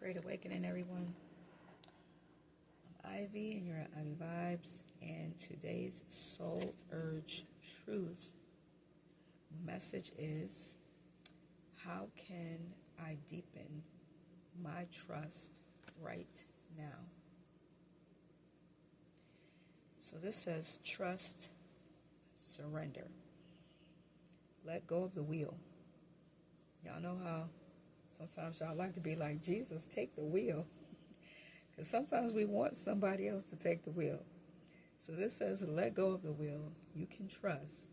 Great awakening, everyone. I'm Ivy, and you're at Ivy Vibes. And today's Soul Urge Truth message is: how can I deepen my trust right now? So this says trust, surrender. Let go of the wheel. Y'all know how sometimes y'all like to be like, Jesus, take the wheel. Because sometimes we want somebody else to take the wheel. So this says, let go of the wheel. You can trust.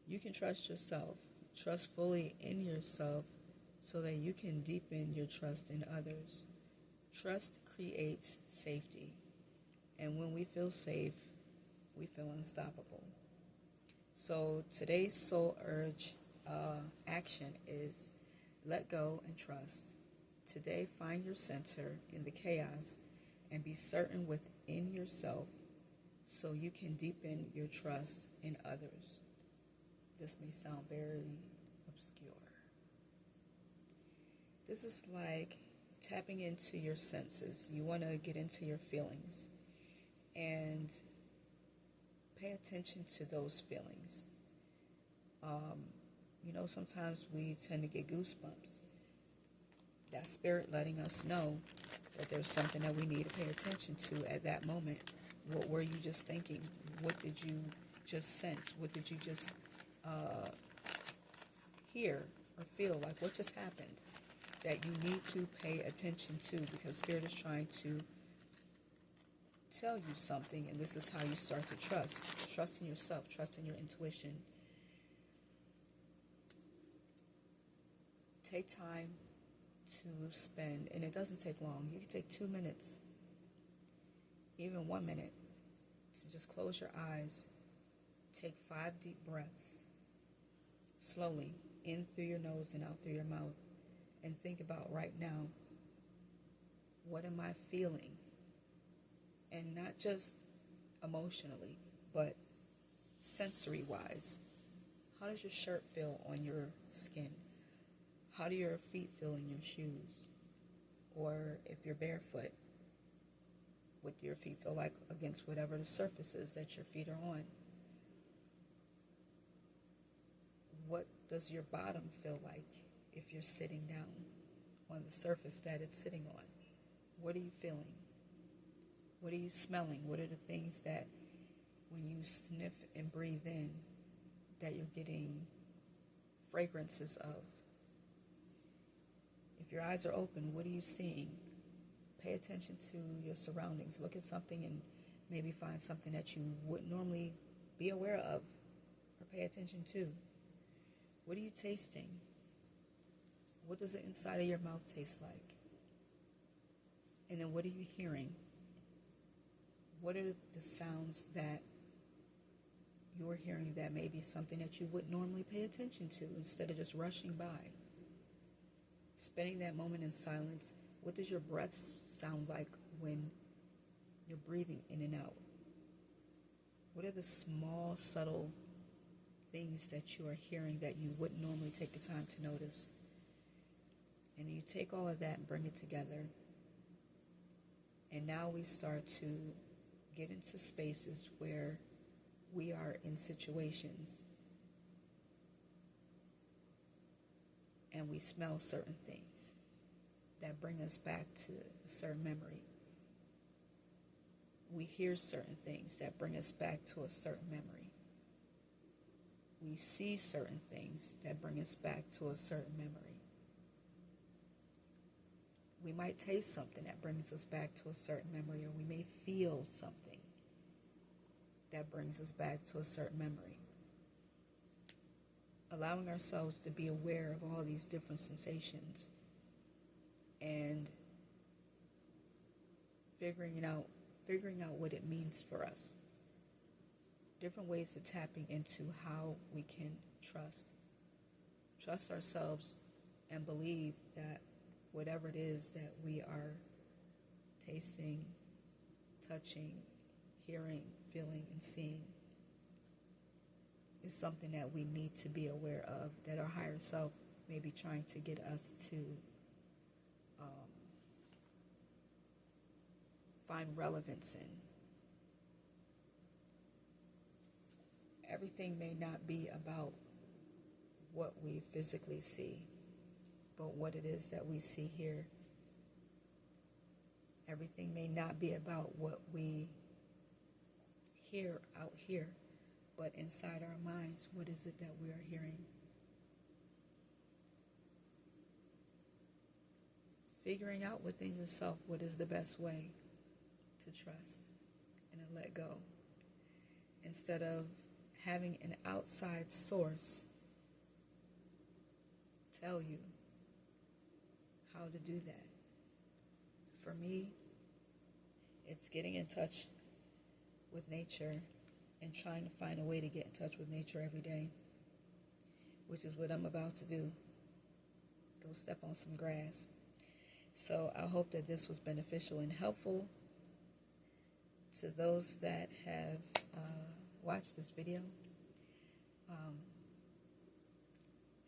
You can trust yourself. Trust fully in yourself so that you can deepen your trust in others. Trust creates safety. And when we feel safe, we feel unstoppable. So today's soul urge action is let go and trust. Today, find your center in the chaos and be certain within yourself so you can deepen your trust in others. This may sound very obscure. This is like tapping into your senses. You want to get into your feelings and pay attention to those feelings. Sometimes we tend to get goosebumps. That spirit letting us know that there's something that we need to pay attention to at that moment. What were you just thinking? What did you just sense? What did you just hear or feel? Like, what just happened that you need to pay attention to, because spirit is trying to tell you something, and this is how you start to trust. Trust in yourself, trust in your intuition. Take time to spend, and it doesn't take long. You can take 2 minutes, even 1 minute, to just close your eyes, take 5 deep breaths, slowly, in through your nose and out through your mouth, and think about right now, what am I feeling? And not just emotionally, but sensory-wise. How does your shirt feel on your skin? How do your feet feel in your shoes? Or if you're barefoot, what do your feet feel like against whatever the surface is that your feet are on? What does your bottom feel like if you're sitting down on the surface that it's sitting on? What are you feeling? What are you smelling? What are the things that when you sniff and breathe in that you're getting fragrances of? If your eyes are open, what are you seeing? Pay attention to your surroundings. Look at something and maybe find something that you wouldn't normally be aware of or pay attention to. What are you tasting? What does the inside of your mouth taste like? And then what are you hearing? What are the sounds that you're hearing that may be something that you wouldn't normally pay attention to, instead of just rushing by? Spending that moment in silence. What does your breath sound like when you're breathing in and out? What are the small, subtle things that you are hearing that you wouldn't normally take the time to notice? And you take all of that and bring it together. And now we start to get into spaces where we are in situations and we smell certain things that bring us back to a certain memory. We hear certain things that bring us back to a certain memory. We see certain things that bring us back to a certain memory. We might taste something that brings us back to a certain memory, or we may feel something that brings us back to a certain memory. Allowing ourselves to be aware of all these different sensations and figuring out what it means for us. Different ways of tapping into how we can trust ourselves and believe that whatever it is that we are tasting, touching, hearing, feeling, and seeing is something that we need to be aware of, that our higher self may be trying to get us to find relevance in. Everything may not be about what we physically see, but what it is that we see here. Everything may not be about what we hear out here, but inside our minds, what is it that we are hearing? Figuring out within yourself what is the best way to trust and to let go, instead of having an outside source tell you how to do that. For me, it's getting in touch with nature and trying to find a way to get in touch with nature every day, which is what I'm about to do. Go step on some grass. So I hope that this was beneficial and helpful to those that have watched this video.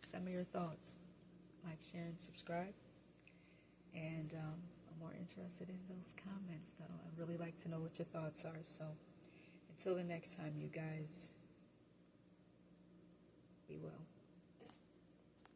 Send me your thoughts. Like, share, and subscribe. And I'm more interested in those comments, though. I'd really like to know what your thoughts are. So until the next time, you guys, be well.